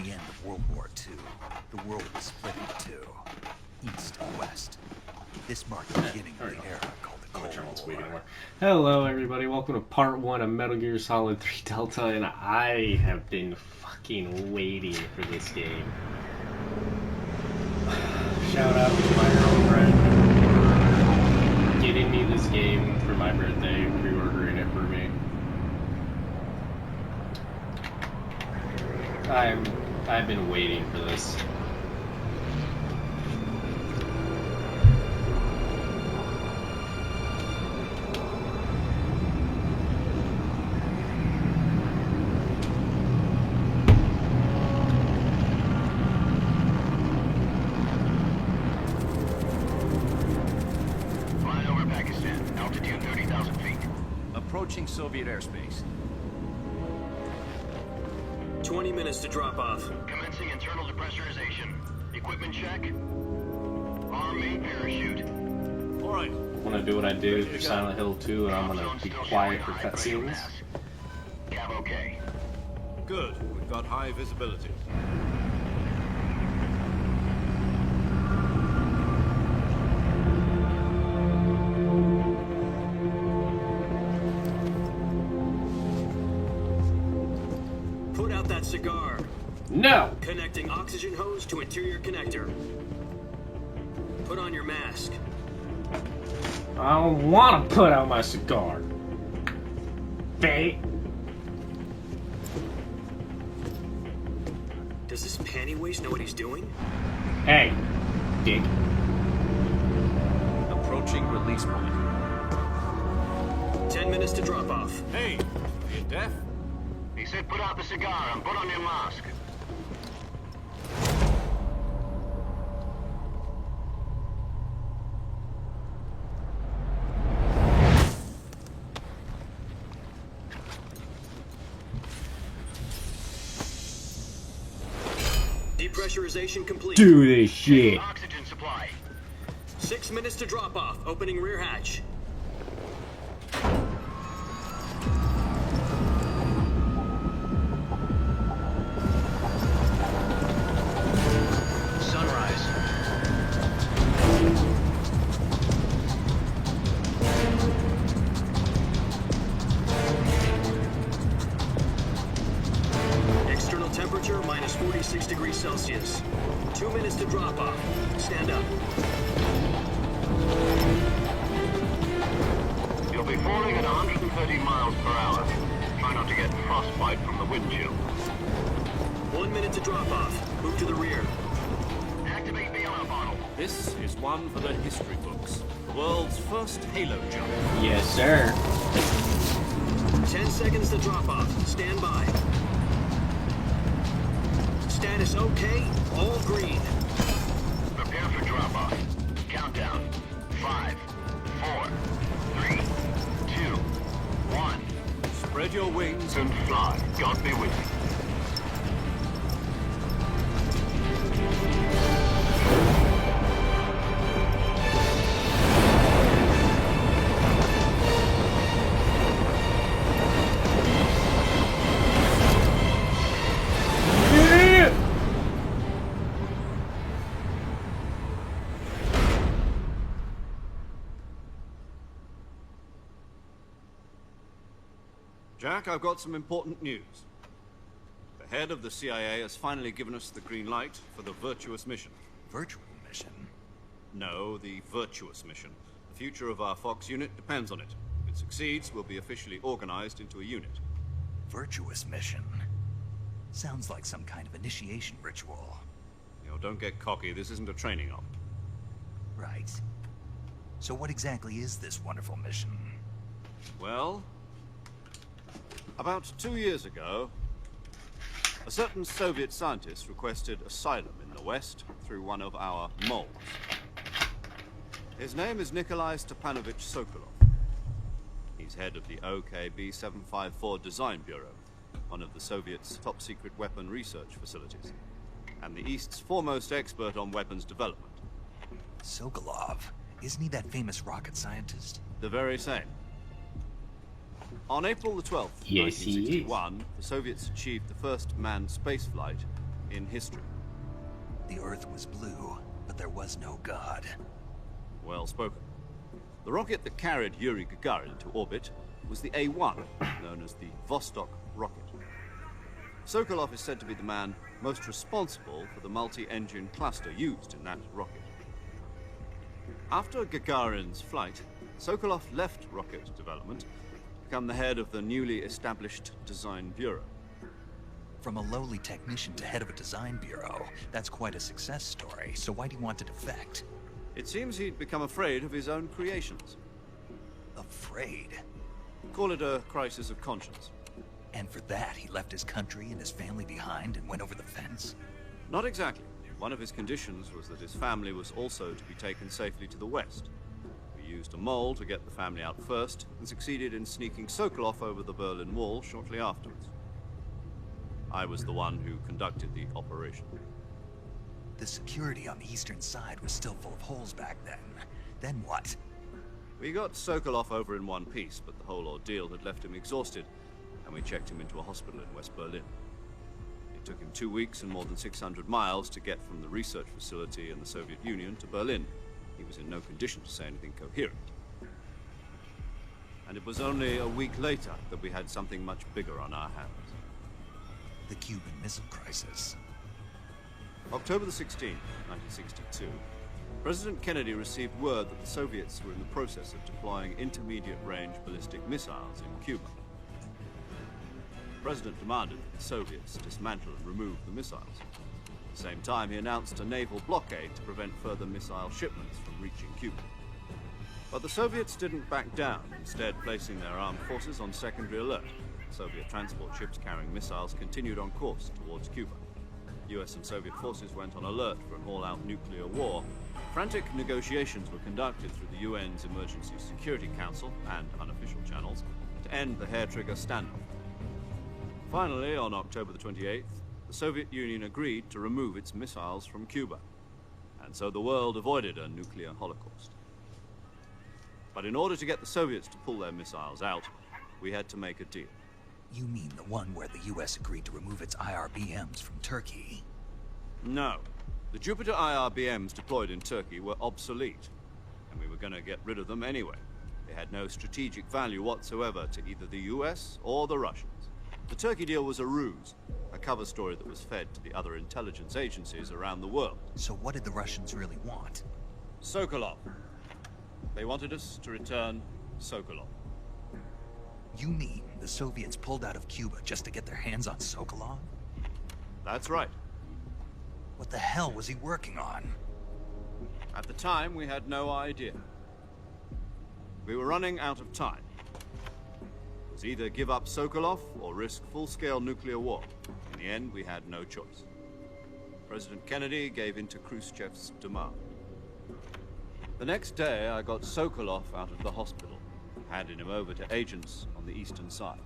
the end of World War II, the world was split into two, east and west. This marked the beginning of the era called the Cold War. Hello everybody, welcome to part 1 of Metal Gear Solid 3 Delta, and I have been fucking waiting for this game. Shout out to my girlfriend for getting me this game for my birthday, pre-ordering it for me. I've been waiting for this. Flying over Pakistan, altitude 30,000 feet. Approaching Soviet airspace. 20 minutes to drop off. Commencing internal depressurization. Equipment check. Arm main parachute. All right. I'm gonna do what I do for Silent Hill 2, and I'm gonna be quiet for cutscenes. Cab okay. Good. We've got high visibility. Put out that cigar. No! Connecting oxygen hose to interior connector. Put on your mask. I don't want to put out my cigar. Bait. Does this panty waste know what he's doing? Hey, dick. Approaching release point. 10 minutes to drop off. Hey, are you deaf? He said put out the cigar and put on your mask. Depressurization complete. Do this shit. Oxygen supply. 6 minutes to drop off. Opening rear hatch. Sunrise. External temperature minus 46 degrees Celsius. 2 minutes to drop off. Stand up. You'll be falling at 130 miles per hour. Try not to get frostbite from the wind chill. 1 minute to drop off. Move to the rear. Activate the alarm bottle. This is one for the history books. The world's first Halo jump. Yes, sir. 10 seconds to drop off. Stand by. Status okay. All green. Prepare for drop-off. Countdown. 5, 4, 3, 2, 1. Spread your wings And fly. God be with you. Jack, I've got some important news. The head of the CIA has finally given us the green light for the virtuous mission. Virtual mission? No, the virtuous mission. The future of our Fox unit depends on it. If it succeeds, we'll be officially organized into a unit. Virtuous mission? Sounds like some kind of initiation ritual. You know, don't get cocky. This isn't a training op. Right. So what exactly is this wonderful mission? Well, about 2 years ago, a certain Soviet scientist requested asylum in the West through one of our moles. His name is Nikolai Stepanovich Sokolov. He's head of the OKB 754 Design Bureau, one of the Soviets' top-secret weapon research facilities, and the East's foremost expert on weapons development. Sokolov? Isn't he that famous rocket scientist? The very same. On April the 12th, Yes, he is. 1961, the Soviets achieved the first manned spaceflight in history. The Earth was blue, but there was no God. Well spoken. The rocket that carried Yuri Gagarin to orbit was the A1, known as the Vostok rocket. Sokolov is said to be the man most responsible for the multi-engine cluster used in that rocket. After Gagarin's flight, Sokolov left rocket development to become the head of the newly established Design Bureau. From a lowly technician to head of a design bureau, that's quite a success story, so why do you want to defect? It seems he'd become afraid of his own creations. Afraid? Call it a crisis of conscience. And for that, he left his country and his family behind and went over the fence? Not exactly. One of his conditions was that his family was also to be taken safely to the west. We used a mole to get the family out first, and succeeded in sneaking Sokolov over the Berlin Wall shortly afterwards. I was the one who conducted the operation. The security on the eastern side was still full of holes back then. Then what? We got Sokolov over in one piece, but the whole ordeal had left him exhausted, and we checked him into a hospital in West Berlin. It took him 2 weeks and more than 600 miles to get from the research facility in the Soviet Union to Berlin. He was in no condition to say anything coherent. And it was only a week later that we had something much bigger on our hands. The Cuban Missile Crisis. October the 16th, 1962, President Kennedy received word that the Soviets were in the process of deploying intermediate-range ballistic missiles in Cuba. The President demanded that the Soviets dismantle and remove the missiles. At the same time, he announced a naval blockade to prevent further missile shipments from reaching Cuba. But the Soviets didn't back down, instead placing their armed forces on secondary alert. Soviet transport ships carrying missiles continued on course towards Cuba. US and Soviet forces went on alert for an all-out nuclear war. Frantic negotiations were conducted through the UN's Emergency Security Council and unofficial channels to end the hair-trigger standoff. Finally, on October the 28th, the Soviet Union agreed to remove its missiles from Cuba, and so the world avoided a nuclear holocaust. But in order to get the Soviets to pull their missiles out, we had to make a deal. You mean the one where the US agreed to remove its IRBMs from Turkey? No. The Jupiter IRBMs deployed in Turkey were obsolete, and we were going to get rid of them anyway. They had no strategic value whatsoever to either the US or the Russians. The Turkey deal was a ruse, a cover story that was fed to the other intelligence agencies around the world. So what did the Russians really want? Sokolov. They wanted us to return Sokolov. You mean the Soviets pulled out of Cuba just to get their hands on Sokolov? That's right. What the hell was he working on? At the time, we had no idea. We were running out of time. It was either give up Sokolov or risk full-scale nuclear war. In the end, we had no choice. President Kennedy gave in to Khrushchev's demand. The next day, I got Sokolov out of the hospital, handed him over to agents on the eastern side.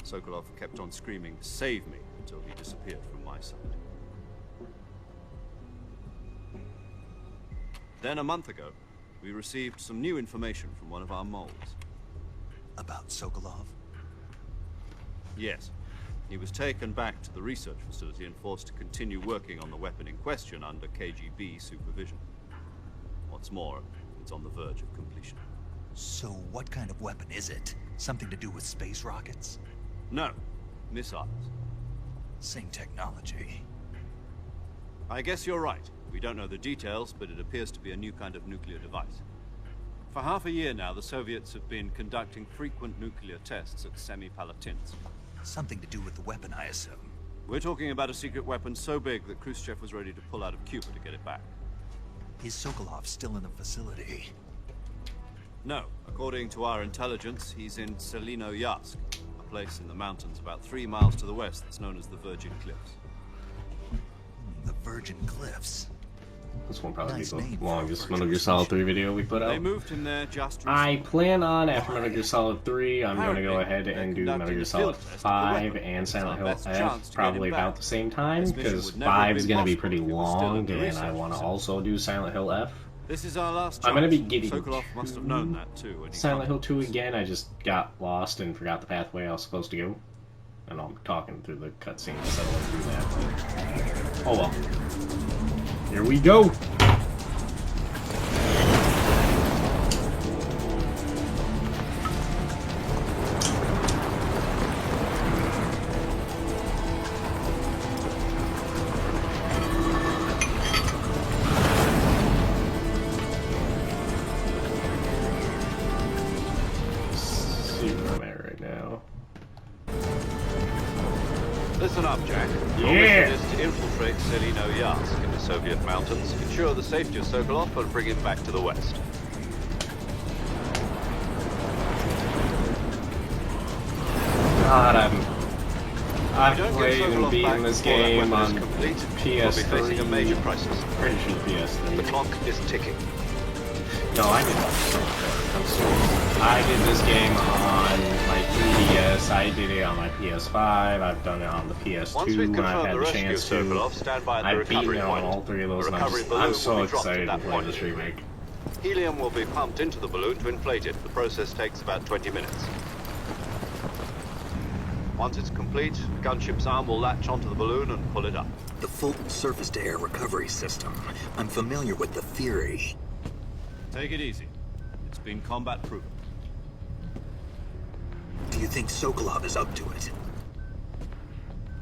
Sokolov kept on screaming, "Save me," until he disappeared from my sight. Then a month ago, we received some new information from one of our moles. About Sokolov? Yes. He was taken back to the research facility and forced to continue working on the weapon in question under KGB supervision. What's more, it's on the verge of completion. So what kind of weapon is it? Something to do with space rockets? No. Missiles. Same technology. I guess you're right. We don't know the details, but it appears to be a new kind of nuclear device. For half a year now, the Soviets have been conducting frequent nuclear tests at Semipalatinsk. Something to do with the weapon, I assume. We're talking about a secret weapon so big that Khrushchev was ready to pull out of Cuba to get it back. Is Sokolov still in the facility? No. According to our intelligence, he's in Selino-Yarsk, a place in the mountains about 3 miles to the west that's known as the Virgin Cliffs. The Virgin Cliffs. This one probably Nice be name the for a longest virtual Metal Gear Solid 3 video we put They out. moved him there just I recently. plan on, after Metal Gear Solid 3, I'm going to go Apparently, ahead they're and do Metal conducting Gear a Solid field test of the 5 weapon. and It's Silent our Hill best chance F, to get probably him about back. the same time, This mission because would never have 5 is been going to be possible pretty if he was still long, in the and I research want to facility. also do Silent Hill F. This is our last chance. I'm going to be getting Sokolov must have known that too. When he Silent Hill contacted 2 us. again. I just got lost and forgot the pathway I was supposed to go. And I'm talking through the cutscene instead of through that. Oh well. Here we go! Listen up, Jack. Your Yeah. mission is to infiltrate Selino-Yask in the Soviet mountains, ensure the safety of Sokolov, and bring him back to the West. God, I've If you don't played get and Sokolov beaten back this before that game weapon on is complete, PS3. you'll be facing a major crisis. Pretty sure the PS3. The clock is ticking. No, I did I did this game on my 3DS, I did it on my PS5, I've done it on the PS2 Once we've when I've confirmed had the the rescue of chance to. Sokolov, stand by at the I've beaten recovery it on point. all three of those, The and recovery I'm balloon so will be dropped excited at to that play point. this remake. Helium will be pumped into the balloon to inflate it. The process takes about 20 minutes. Once it's complete, the gunship's arm will latch onto the balloon and pull it up. The Fulton surface-to-air recovery system. I'm familiar with the theory. Take it easy. It's been combat proven. Do you think Sokolov is up to it?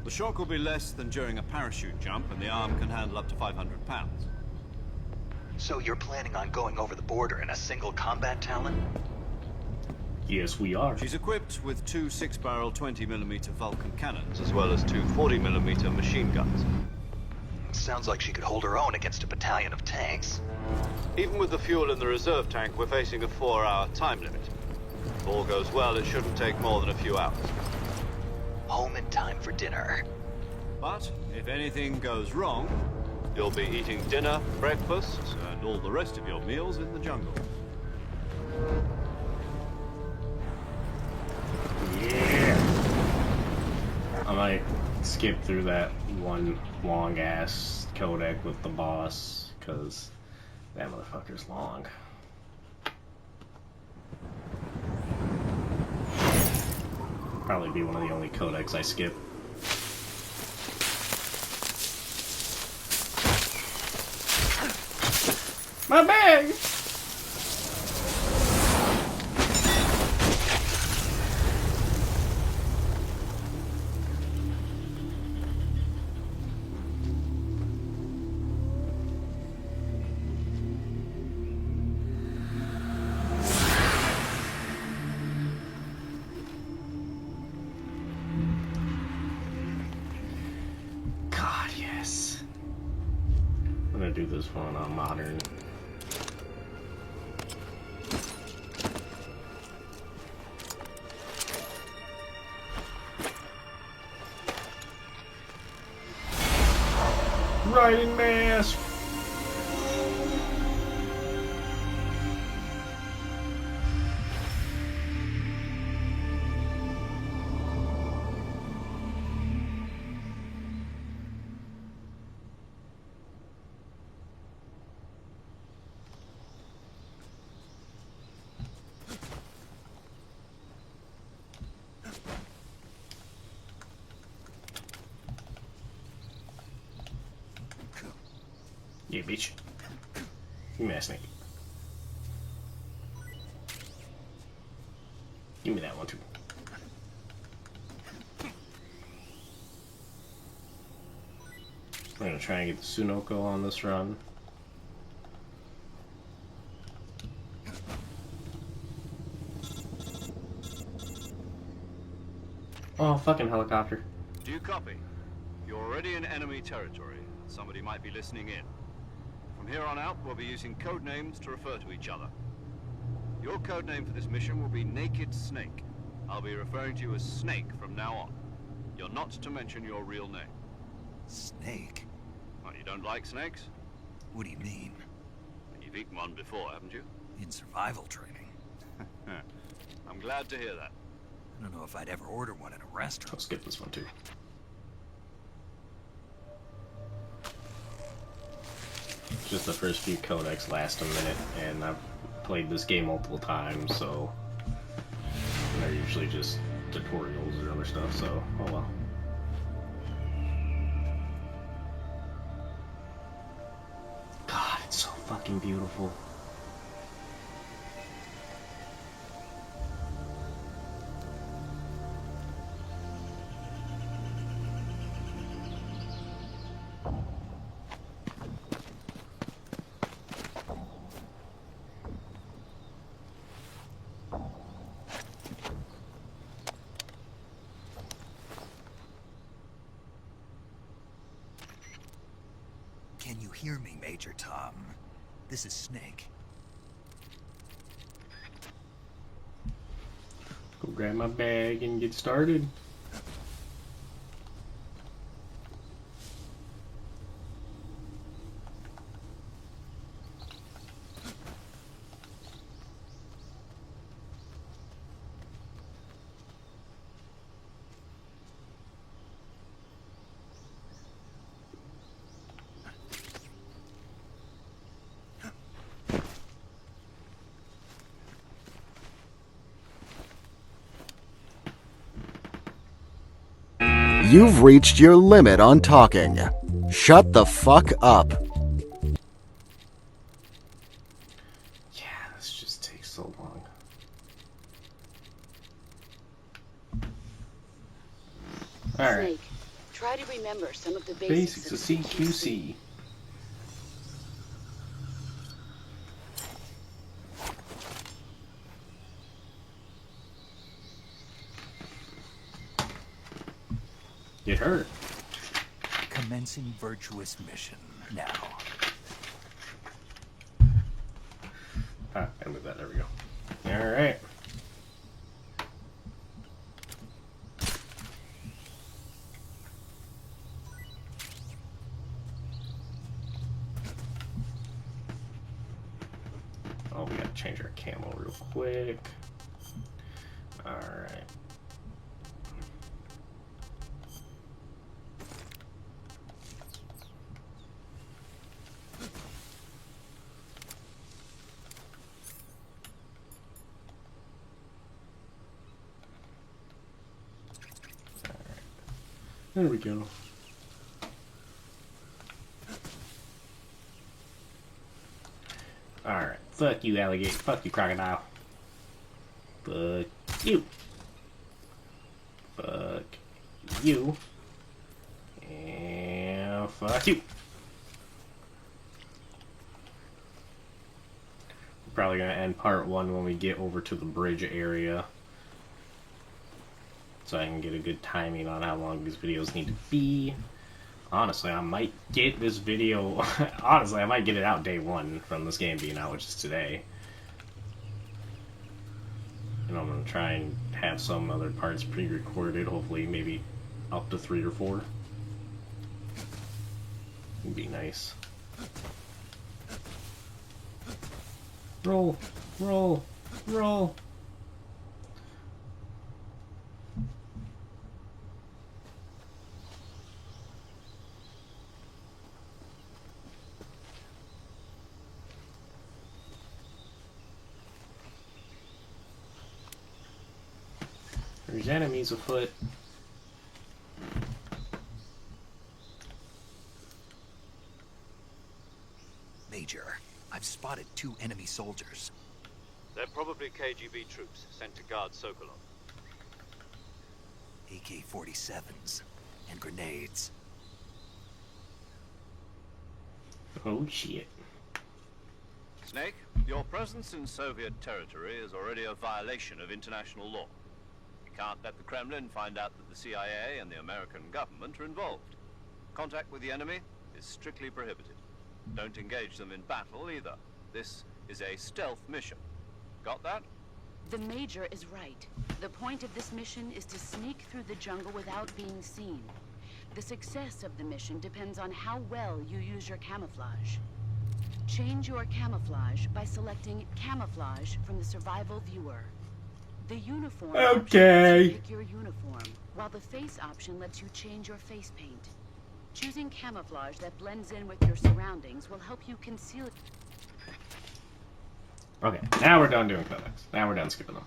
The shock will be less than during a parachute jump, and the arm can handle up to 500 pounds. So you're planning on going over the border in a single combat Talon? Yes, we are. She's equipped with two 6-barrel 20mm Vulcan cannons, as well as two 40mm machine guns. Sounds like she could hold her own against a battalion of tanks. Even with the fuel in the reserve tank, we're facing a 4-hour time limit. If all goes well, it shouldn't take more than a few hours. Home in time for dinner. But if anything goes wrong, you'll be eating dinner, breakfast, and all the rest of your meals in the jungle. Yeah. I might skip through that one long ass codec with the boss, cause that motherfucker's long. Probably be one of the only codecs I skip. My bag! God, yes. I'm gonna do this one on modern. Riding mask! Yeah, bitch. Give me that snake. Give me that one too. We're gonna try and get the Sunoko on this run. Oh, fucking helicopter. Do you copy? You're already in enemy territory. Somebody might be listening in. From here on out, we'll be using code names to refer to each other. Your code name for this mission will be Naked Snake. I'll be referring to you as Snake from now on. You're not to mention your real name. Snake? What, you don't like snakes? What do you mean? You've eaten one before, haven't you? In survival training? I'm glad to hear that. I don't know if I'd ever order one in a I'll restaurant. skip this one too. Just the first few codecs last a minute, and I've played this game multiple times, so they're usually just tutorials or other stuff, so oh well. God, it's so fucking beautiful. Can you hear me, Major Tom? This is Snake. Go grab my bag and get started. You've reached your limit on talking. Shut the fuck up. Yeah, this just takes so long. Alright. Snake, try to remember some of the Basics of CQC. CQC. Get hurt. Commencing virtuous mission now. Ah, I move that. There we go. Alright. Oh, we gotta change our camo real quick. Alright. There we go. Alright. Fuck you, alligator. Fuck you, crocodile. Fuck you. Fuck you. And fuck you. We're probably gonna end part 1 when we get over to the bridge area, so I can get a good timing on how long these videos need to be. Honestly, I might get this video... honestly, I might get it out day 1 from this game being out, which is today. And I'm going to try and have some other parts pre-recorded, hopefully maybe up to 3 or 4. Would be nice. Roll! Roll! Roll! There's enemies afoot. Major, I've spotted 2 enemy soldiers. They're probably KGB troops sent to guard Sokolov. AK-47s and grenades. Oh shit. Snake, your presence in Soviet territory is already a violation of international law. We can't let the Kremlin find out that the CIA and the American government are involved. Contact with the enemy is strictly prohibited. Don't engage them in battle either. This is a stealth mission. Got that? The Major is right. The point of this mission is to sneak through the jungle without being seen. The success of the mission depends on how well you use your camouflage. Change your camouflage by selecting Camouflage from the Survival Viewer. The uniform option lets you pick your uniform, while the face option lets you change your face paint. Choosing camouflage that blends in with your surroundings will help you conceal... Okay, now we're done doing codex. Now we're done skipping them.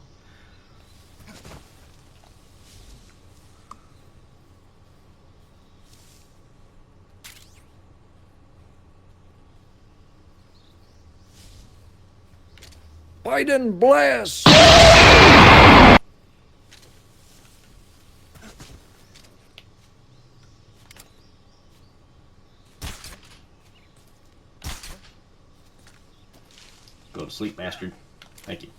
Biden bless! Go to sleep, bastard. Thank you.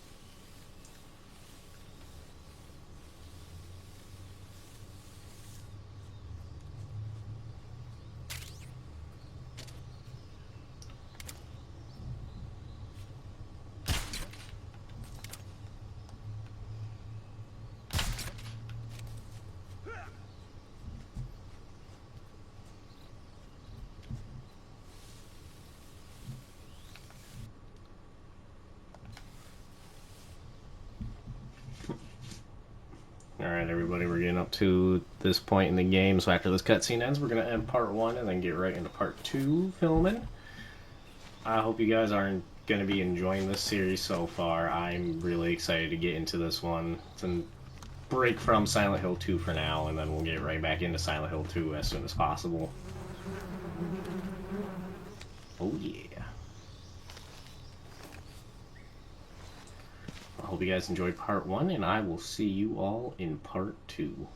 Alright, everybody, we're getting up to this point in the game, so after this cutscene ends, we're going to end part 1 and then get right into part 2 filming. I hope you guys are going to be enjoying this series so far. I'm really excited to get into this one. It's a break from Silent Hill 2 for now, and then we'll get right back into Silent Hill 2 as soon as possible. Oh yeah. I hope you guys enjoyed part 1, and I will see you all in part 2.